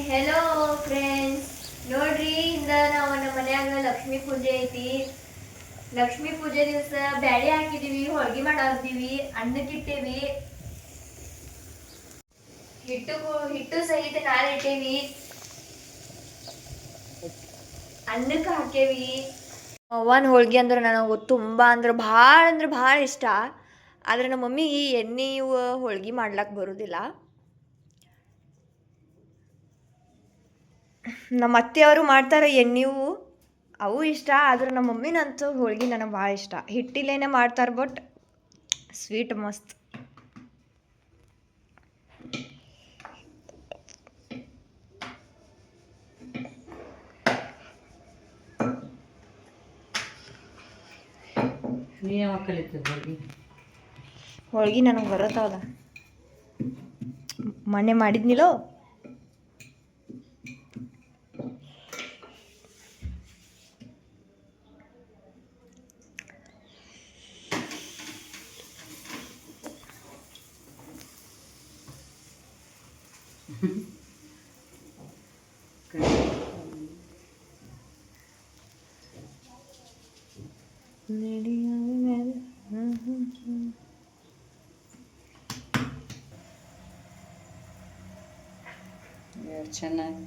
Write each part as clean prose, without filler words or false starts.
Hello friends, ನೋಡ್ರಿ ಇಂದ ನಾವು ನಮ್ಮ ಮನ್ಯಾಗ ಲಕ್ಷ್ಮೀ ಪೂಜೆ ಐತಿ. ಲಕ್ಷ್ಮೀ ಪೂಜೆ ದಿವಸ ಬ್ಯಾಳೆ ಹಾಕಿದೀವಿ, ಹೋಳ್ಗಿ ಮಾಡಾಕ್ತೀವಿ, ಅನ್ನಕ್ಕಿಟ್ಟೇವಿ, ಹಿಟ್ಟು ಸಹಿತ ನಾಳೆ ಇಟ್ಟೇವಿ, ಅನ್ನಕ್ಕೆ ಹಾಕೇವಿ. ಅವ್ವನ ಹೋಳ್ಗಿ ಅಂದ್ರೆ ನನಗೆ ತುಂಬಾ ಅಂದ್ರೆ ಭಾಳ ಇಷ್ಟ. ಆದ್ರೆ ನಮ್ಮ ಮಮ್ಮಿಗೆ ಎಣ್ಣೆ ಹೋಳ್ಗಿ ಮಾಡ್ಲಕ್ಕೆ ಬರೋದಿಲ್ಲ. ನಮ್ಮ ಅತ್ತೆಯವರು ಮಾಡ್ತಾರೆ ಎಣ್ಣೆವು, ಅವು ಇಷ್ಟ. ಆದ್ರೆ ನಮ್ಮ ಮಮ್ಮಿನಂತೂ ಹೋಳ್ಗಿ ನನಗೆ ಭಾಳ ಇಷ್ಟ. ಹಿಟ್ಟಿಲೇನೆ ಮಾಡ್ತಾರೆ, ಬಟ್ ಸ್ವೀಟ್ ಮಸ್ತ್. ಹೋಳ್ಗಿ ನನಗೆ ಬರತ್ತವಲ್ಲ, ಮೊನ್ನೆ ಮಾಡಿದ್ನಿಲ್ಲೋ. ಚೆನ್ನಾಗಿ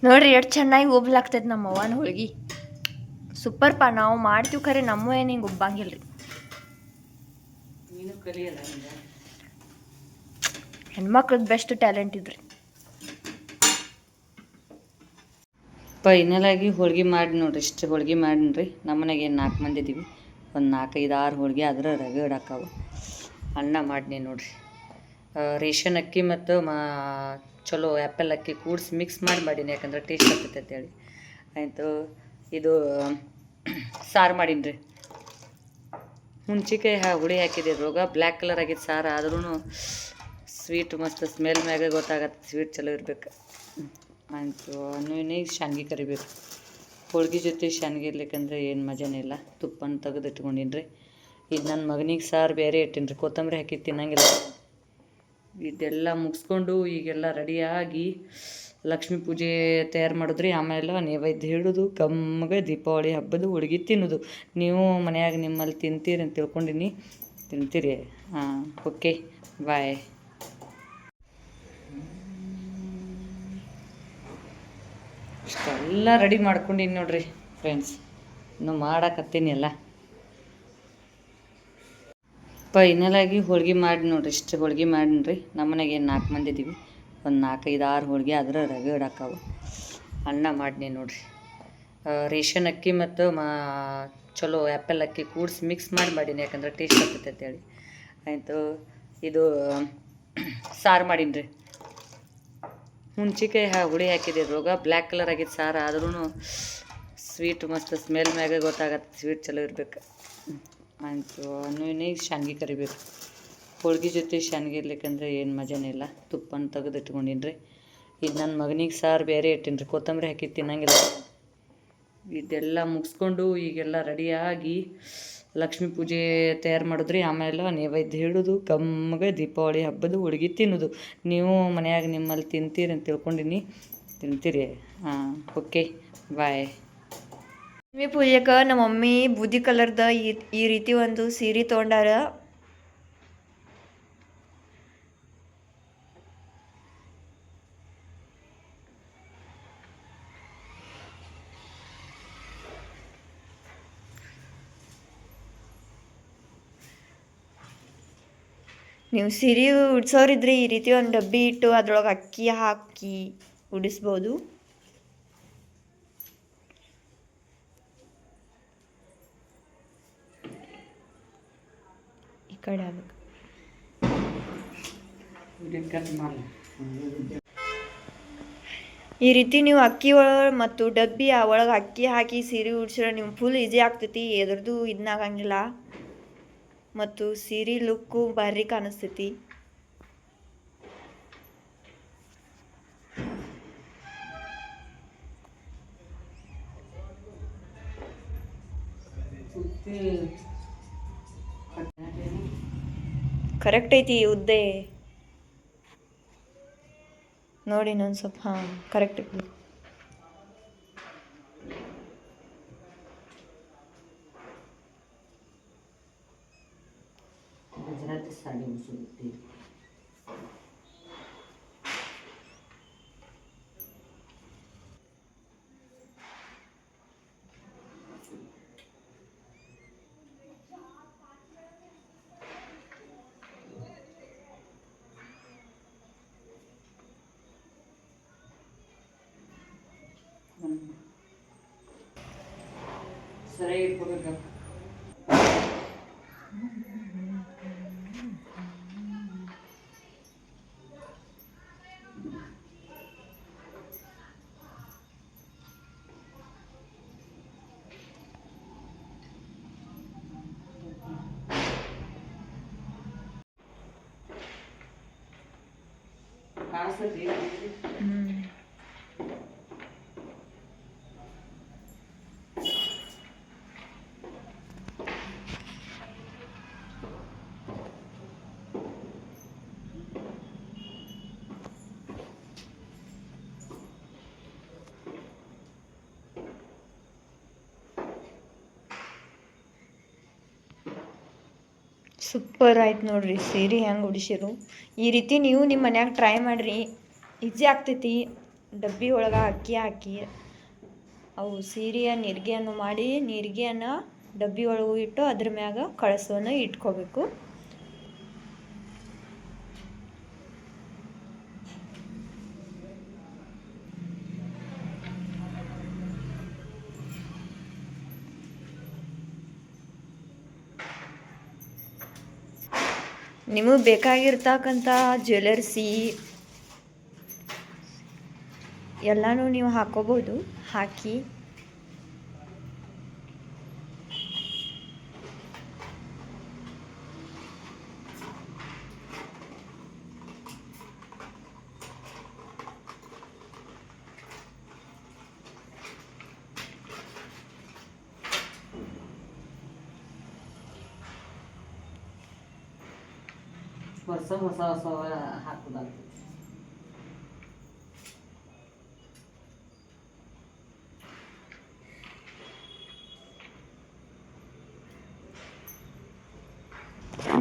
ನೋಡ್ರಿ ಎಷ್ಟು ಚೆನ್ನಾಗಿ ಉಬ್ಲಾಗ್ತೈತೆ ನಮ್ಮ ಅವ್ವನ ಹೋಳ್ಗಿ. ಸೂಪರ್ ಪಾ. ನಾವು ಮಾಡ್ತೀವಿ ಖರೆ ನಮ್ಮ ಏನು ಹಿಂಗೆ ಉಬ್ಬಂಗಿಲ್ರಿ. ನೀನು ಕಲಿಯಲ್ಲ ಹೆಣ್ಮಕ್ಳದ್ದು ಬೆಸ್ಟ್ ಟ್ಯಾಲೆಂಟ್ ಇದ್ರಿ. ಫೈನಲ್ ಆಗಿ ಹೋಳ್ಗೆ ಮಾಡಿ ನೋಡ್ರಿ. ಇಷ್ಟು ಹೋಳ್ಗೆ ಮಾಡಿನ್ರಿ. ನಮ್ಮ ಮನೆಗೆ ಏನು 4 ಮಂದಿ ಇದ್ದೀವಿ. ಒಂದು 4-5-6 ಹೋಳ್ಗೆ ಆದ್ರೆ ರಗಡ್ ಹಾಕಾವು. ಅನ್ನ ಮಾಡಿನಿ ನೋಡ್ರಿ. ರೇಷನ್ ಅಕ್ಕಿ ಮತ್ತು ಚಲೋ ಆ್ಯಪಲ್ ಅಕ್ಕಿ ಕೂಡಿಸಿ ಮಿಕ್ಸ್ ಮಾಡೀನಿ, ಯಾಕಂದ್ರೆ ಟೇಸ್ಟ್ ಆಗ್ತೈತೆ ಅಂತೇಳಿ. ಆಯಿತು. ಇದು ಸಾರು ಮಾಡೀನಿ ರೀ. ಹುಣ್ಚಿಕಾಯಿ ಹುಳಿ ಹಾಕಿದೆ ರೋಗ ಬ್ಲ್ಯಾಕ್ ಕಲರ್ ಆಗಿದ್ದು ಸಾರು, ಆದ್ರೂ ಸ್ವೀಟ್ ಮಸ್ತ್ ಸ್ಮೆಲ್ ಮ್ಯಾಗ ಗೊತ್ತಾಗತ್ತೆ ಸ್ವೀಟ್ ಚಲೋ ಇರ್ಬೇಕು. ಆಯಿತು. ಇನ್ನೂ ಶಾನ್ಗೆ ಕರಿಬೇಕು. ಹೋಳ್ಗೆ ಜೊತೆ ಶಾನ್ಗೆ ಇರ್ಲಿಕ್ಕಂದ್ರೆ ಏನು ಮಜಾನೇ ಇಲ್ಲ. ತುಪ್ಪನ ತೆಗೆದು ಇಟ್ಕೊಂಡಿನಿ ರೀ. ಇದು ನನ್ನ ಮಗನಿಗೆ ಸಾರು ಬೇರೆ ಇಟ್ಟೀನಿ ರೀ, ಕೊತ್ತಂಬರಿ ಹಾಕಿ ತಿನ್ನಂಗಿಲ್ಲ. ಇದೆಲ್ಲ ಮುಗಿಸ್ಕೊಂಡು ಈಗೆಲ್ಲ ರೆಡಿಯಾಗಿ ಲಕ್ಷ್ಮೀ ಪೂಜೆ ತಯಾರು ಮಾಡಿದ್ರಿ. ಆಮೇಲೆ ನೈವೇದ್ಯ ಹಿಡಿದು ಕಮ್ಮಗೆ ದೀಪಾವಳಿ ಹಬ್ಬದ ಹೋಳ್ಗೆ ತಿನ್ನೋದು. ನೀವು ಮನ್ಯಾಗ ನಿಮ್ಮಲ್ಲಿ ತಿಂತೀರಿ ಅಂತ ತಿಳ್ಕೊಂಡಿನಿ. ತಿಂತೀರಿ? ಹಾಂ, ಓಕೆ, ಬಾಯ್. ಇಷ್ಟೆಲ್ಲ ರೆಡಿ ಮಾಡ್ಕೊಂಡಿನಿ ನೋಡ್ರಿ ಫ್ರೆಂಡ್ಸ್. ಇನ್ನು ಮಾಡಾಕತ್ತೀನಿ ಎಲ್ಲ. ಫೈನಲ್ ಆಗಿ ಹೋಳ್ಗೆ ಮಾಡಿ ನೋಡ್ರಿ. ಇಷ್ಟು ಹೋಳ್ಗೆ ಮಾಡಿನ್ರಿ. ನಮ್ಮ ಮನೆಗೆ ಏನು 4 ಮಂದಿ ಇದ್ದೀವಿ. ಒಂದು 4-5-6 ಹೋಳ್ಗೆ ಆದ್ರೆ ರಗಡ್ ಹಾಕಾವು. ಅನ್ನ ಮಾಡಿನಿ ನೋಡ್ರಿ. ರೇಷನ್ ಅಕ್ಕಿ ಮತ್ತು ಚಲೋ ಆ್ಯಪಲ್ ಅಕ್ಕಿ ಕೂಡಿಸಿ ಮಿಕ್ಸ್ ಮಾಡೀನಿ, ಯಾಕಂದ್ರೆ ಟೇಸ್ಟ್ ಆಗ್ತೈತೆ ಅಂತೇಳಿ. ಆಯಿತು. ಇದು ಸಾರು ಮಾಡೀನಿ ರೀ. ಹುಣ್ಚಿಕಾಯಿ ಹುಳಿ ಹಾಕಿದೆ ರೋಗ ಬ್ಲ್ಯಾಕ್ ಕಲರ್ ಆಗಿದ್ದು ಸಾರು, ಆದ್ರೂ ಸ್ವೀಟ್ ಮಸ್ತ್ ಸ್ಮೆಲ್ ಮ್ಯಾಗ ಗೊತ್ತಾಗತ್ತೆ ಸ್ವೀಟ್ ಚಲೋ ಇರ್ಬೇಕು. ಆಯಿತು. ಇನ್ನೂ ಶಾನ್ಗೆ ಕರಿಬೇಕು. ಹೋಳ್ಗೆ ಜೊತೆ ಶಾನ್ಗೆ ಇರ್ಲಿಕ್ಕಂದ್ರೆ ಏನು ಮಜಾನೇ ಇಲ್ಲ. ತುಪ್ಪನ ತೆಗೆದು ಇಟ್ಕೊಂಡಿನಿ ರೀ. ಇದು ನನ್ನ ಮಗನಿಗೆ ಸಾರು ಬೇರೆ ಇಟ್ಟೀನಿ ರೀ, ಕೊತ್ತಂಬರಿ ಹಾಕಿ ತಿನ್ನಂಗಿಲ್ಲ. ಇದೆಲ್ಲ ಮುಗಿಸ್ಕೊಂಡು ಈಗೆಲ್ಲ ರೆಡಿಯಾಗಿ ಲಕ್ಷ್ಮೀ ಪೂಜೆ ತಯಾರು ಮಾಡಿದ್ರಿ. ಆಮೇಲೆ ನೈವೇದ್ಯ ಹಿಡಿದು ಕಮ್ಮಗೆ ದೀಪಾವಳಿ ಹಬ್ಬದ ಹೋಳ್ಗೆ ತಿನ್ನೋದು. ನೀವು ಮನ್ಯಾಗ ನಿಮ್ಮಲ್ಲಿ ತಿಂತೀರಿ ಅಂತ ತಿಳ್ಕೊಂಡಿನಿ. ತಿಂತೀರಿ? ಹಾಂ, ಓಕೆ, ಬಾಯ್. ಲಕ್ಷ್ಮೀ ಪೂಜೆಗೆ ನಮ್ಮ ಮಮ್ಮಿ ಬೂದಿ ಕಲರ್ದ ಈ ರೀತಿ ಒಂದು ಸೀರೆ ತೊಗೊಂಡಾರ. ನೀವು ಸೀರೆ ಉಡ್ಸೋರಿದ್ರಿ ಈ ರೀತಿ ಒಂದು ಡಬ್ಬಿ ಇಟ್ಟು ಅದ್ರೊಳಗೆ ಅಕ್ಕಿ ಹಾಕಿ ಉಡಿಸ್ಬೋದು. ಈ ಕಡೆ ಆಗಬೇಕು. ಈ ರೀತಿ ನೀವು ಅಕ್ಕಿ ಒಳಗೆ ಮತ್ತು ಡಬ್ಬಿ ಒಳಗೆ ಅಕ್ಕಿ ಹಾಕಿ ಸೀರೆ ಉಡ್ಸಿದ್ರೆ ನಿಮ್ಗೆ ಫುಲ್ ಈಸಿ ಆಗ್ತೈತಿ. ಎದ್ರದ್ದು ಇದನ್ನಾಗಂಗಿಲ್ಲ. ಮತ್ತು ಸೀರೆ ಲುಕ್ಕು ಭಾರಿ ಕಾಣಿಸ್ತೈತಿ. ಕರೆಕ್ಟ್ ಐತಿ ಉದ್ದೆ ನೋಡಿ ಇನ್ನೊಂದು ಸ್ವಲ್ಪ ಹಾಂ ಕರೆಕ್ಟ್ ಐತಿ. गुजराती साडी उचलते सर इट्कोबेक ಕಾಣಿಸ್ತೈತಿ. ಸೂಪರ್ ಆಯ್ತು ನೋಡ್ರಿ ಸೀರೆ ಹೆಂಗೆ ಉಡಿಸಿರು. ಈ ರೀತಿ ನೀವು ನಿಮ್ಮ ಮನ್ಯಾಗ ಟ್ರೈ ಮಾಡಿರಿ, ಈಜಿ ಆಗ್ತೈತಿ. ಡಬ್ಬಿ ಒಳಗೆ ಅಕ್ಕಿ ಹಾಕಿ ಅವು ಸೀರೆಯ ನೀರಿಗೆಯನ್ನು ಮಾಡಿ ನೀರಿಗೆಯನ್ನು ಡಬ್ಬಿ ಒಳಗೆ ಇಟ್ಟು ಅದ್ರ ಮ್ಯಾಗ ಕಳಸವನ್ನು ಇಟ್ಕೋಬೇಕು. ನಿಮಗೆ ಬೇಕಾಗಿರ್ತಕ್ಕಂಥ ಜ್ಯುವೆಲರ್ಸಿ ಎಲ್ಲನೂ ನೀವು ಹಾಕೋಬೋದು. ಹಾಕಿ ಹೊಸ ಹೊಸ ಹೊಸ ಹಾಕೋದಾಗ್ತದೆ.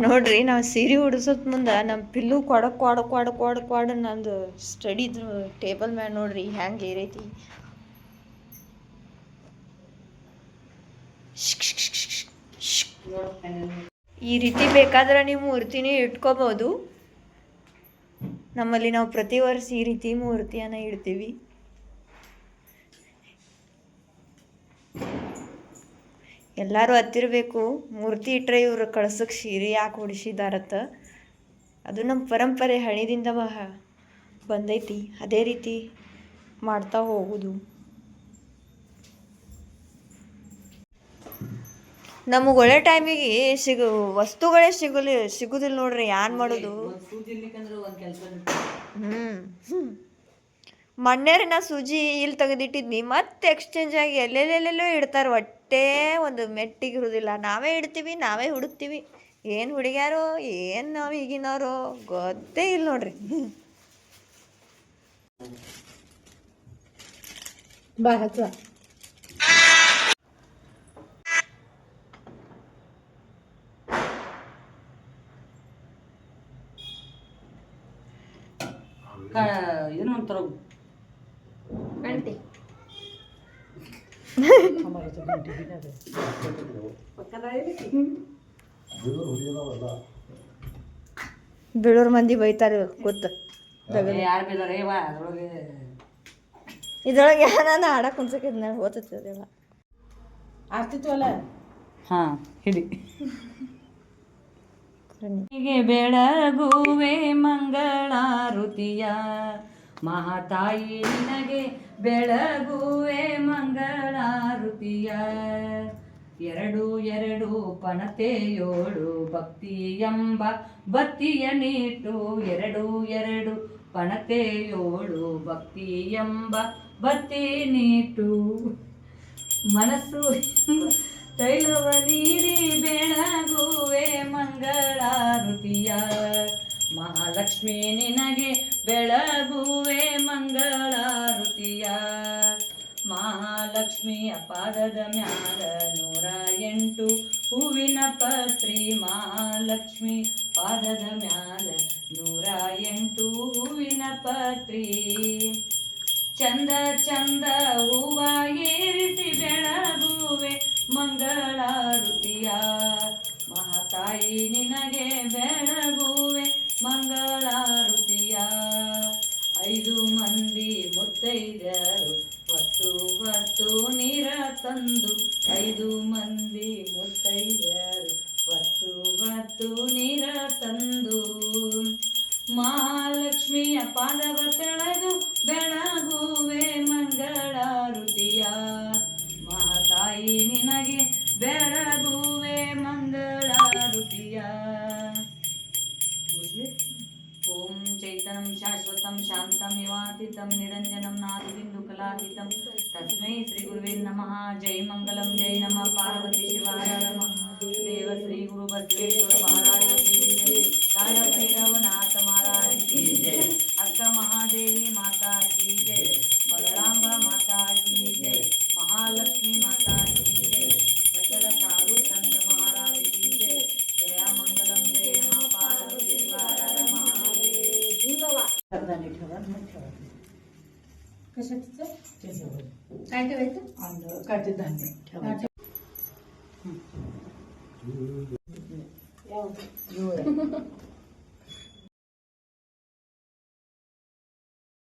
ನೋಡ್ರಿ ನಾವು ಸೀರೆ ಉಡಿಸೋದ್ ಮುಂದೆ ನಮ್ಮ ಪಿಲ್ಲು ಕೊಡ ನಂದು ಸ್ಟಡಿದು ಟೇಬಲ್ ಮ್ಯಾಗ ನೋಡ್ರಿ ಹೆಂಗೆ ಏರೈತಿ. ಈ ರೀತಿ ಬೇಕಾದ್ರೆ ನೀವು ಮೂರ್ತಿನೇ ಇಟ್ಕೋಬಹುದು. ನಮ್ಮಲ್ಲಿ ನಾವು ಪ್ರತಿ ವರ್ಷ ಈ ರೀತಿ ಮೂರ್ತಿಯನ್ನು ಇಡ್ತೀವಿ. ಎಲ್ಲರೂ ಹತ್ತಿರಬೇಕು, ಮೂರ್ತಿ ಇಟ್ಟರೆ ಇವರು ಕಳ್ಸಕ್ಕೆ ಸೀರೆ ಯಾಕೆ ಉಡಿಸಿದಾರತ್ತ. ಅದು ನಮ್ಮ ಪರಂಪರೆ ಹಳಿದಿಂದ ಬಂದೈತಿ. ಅದೇ ರೀತಿ ಮಾಡ್ತಾ ಹೋಗೋದು. ನಮಗೆ ಒಳ್ಳೆ ಟೈಮಿಗೆ ವಸ್ತುಗಳೇ ಸಿಗುದಿಲ್ಲ ನೋಡ್ರಿ. ಏನ್ ಮಾಡೋದು. ಮೊನ್ನೆರಿ ನಾ ಸೂಜಿ ಇಲ್ಲಿ ತೆಗೆದಿಟ್ಟಿದ್ನಿ, ಮತ್ತೆ ಎಕ್ಸ್ಚೇಂಜ್ ಆಗಿ ಎಲ್ಲೆಲ್ಲೆಲ್ಲೆಲ್ಲೋ ಇಡ್ತಾರೆ. ಒಟ್ಟೆ ಒಂದು ಮೆಟ್ಟಿಗೆ ಇರೋದಿಲ್ಲ. ನಾವೇ ಇಡ್ತೀವಿ, ನಾವೇ ಹುಡುಕ್ತೀವಿ. ಏನು ಹುಡುಗ್ಯಾರೋ ಏನು ನಾವು ಈಗಿನವರು ಗೊತ್ತೇ ಇಲ್ಲ ನೋಡ್ರಿ. ಬಾ ಹಚ್ಚ ಏನೋ ಒಂಥರ ಗಂಟೆ ಬೀಳೂರ್ ಮಂದಿ ಬೈತಾರೆ ಗೊತ್ತ. ಯಾರು ಬೇದಾರೆ ಅದ್ರೊಳಗೆ ಇದ್ರೊಳಗೆ ನಾನು ಆಡಕ್ಕೆ ಕುನ್ಸಕ್ಕಿದ್ನ ಓದ್ತಿದ್ದೆಲ್ಲ ಆಗ್ತಿತ್ವಲ್ಲ. ಹಾಂ ಹಿಡಿ. ಹೀಗೆ ಬೆಳಗುವೆ ಮಂಗಳಾರುತಿಯ ಮಹಾತಾಯಿ ನಿನಗೆ ಬೆಳಗುವೆ ಮಂಗಳಾರುತಿಯ. ಎರಡು ಎರಡು ಪಣತೆಯೋಳು ಭಕ್ತಿ ಎಂಬ ಬತ್ತಿಯ ನೀಟು. ಎರಡು ಎರಡು ಪಣತೆಯೋಳು ಭಕ್ತಿ ಎಂಬ ಬತ್ತಿ ನೀಟು. ಮನಸ್ಸು ತೈಲವ ನೀಡಿ ಬೆಳಗುವೆ ಮಂಗಳಾರುತಿಯ ಮಹಾಲಕ್ಷ್ಮಿ ನಿನಗೆ ಬೆಳಗುವೆ ಮಂಗಳಾರುತಿಯ ಮಹಾಲಕ್ಷ್ಮಿಯ ಪಾದದ ಮ್ಯಾಲ 108 ಹೂವಿನ ಪತ್ರಿ ಮಹಾಲಕ್ಷ್ಮಿ ಪಾದದ ಮ್ಯಾಲ 108 ಹೂವಿನ ಪತ್ರಿ ಚಂದ ಚಂದ ಹೂವ ಏರಿಸಿ ಬೆಳಗುವೆ ಮಂಗಳಾರುತಿಯ ಮಹಾತಾಯಿ ನಿನಗೆ ಬೆಳಗುವೆ ಮಂಗಳಾರುತಿಯ 5 ಮಂದಿ ಮುತ್ತೈದೆಯರು ಹೊತ್ತು ನೀರ ತಂದು 5 ಮಂದಿ ಮುತ್ತೈದೆಯರು ಹೊತ್ತು ನೀರ ತಂದು ಮಹಾಲಕ್ಷ್ಮಿಯ ಪಾದವ ತೆಳೆದು ಬೆಳಗುವೆ ಮಂಗಳಾರುತಿಯ ಮಹಾತಾಯಿ ನಿನಗೆ ಬೆಳಗುವೆ ಮಂಗಳಾರುತಿಯ ಓಂ ಚೈತನ್ಯಂ ಶಾಶ್ವತಂ ಶಾಂತಂ ವಿವಾತಿತಂ ನಿರಂಜನಂ ನಾದಿಬಿಂದುಕಲಾತೀತಂ ತಸ್ಮೈ ಶ್ರೀ ಗುರುವೇ ನಮಃ ಜೈ ಮಂಗಲಂ ಜೈ ನಮಃ ಪಾರ್ವತಿ ಶಿವಾಯ ನಮಃ ದೇವ ಶ್ರೀ ಗುರು ಬಸವೇಶ್ವರ ಮಹಾರಾಜ ಕಿ ಜೈ ಕಾಳ ಭೈರವನಾಥ ಮಹಾರಾಜ ಕಿ ಜೈ ಅಕ್ಕ ಮಹಾದೇವಿ ಮಾತಾ ಕಿ ಜೈ ಬಲರಾಂಬ ಮಾತಾ ಕಿ ಜೈ ಮಹಾಲಕ್ಷ್ಮಿ ಮಾತಾ ಕಿ ಜೈ ಸಕಲ ಸಾಧು ಸಂತ ಮಹಾರಾಜ की जय जय मंगलम जय नमः पार्वती शिवाय नमः कशाचं काय ठेवायचं? कडधान्य ठेवायचं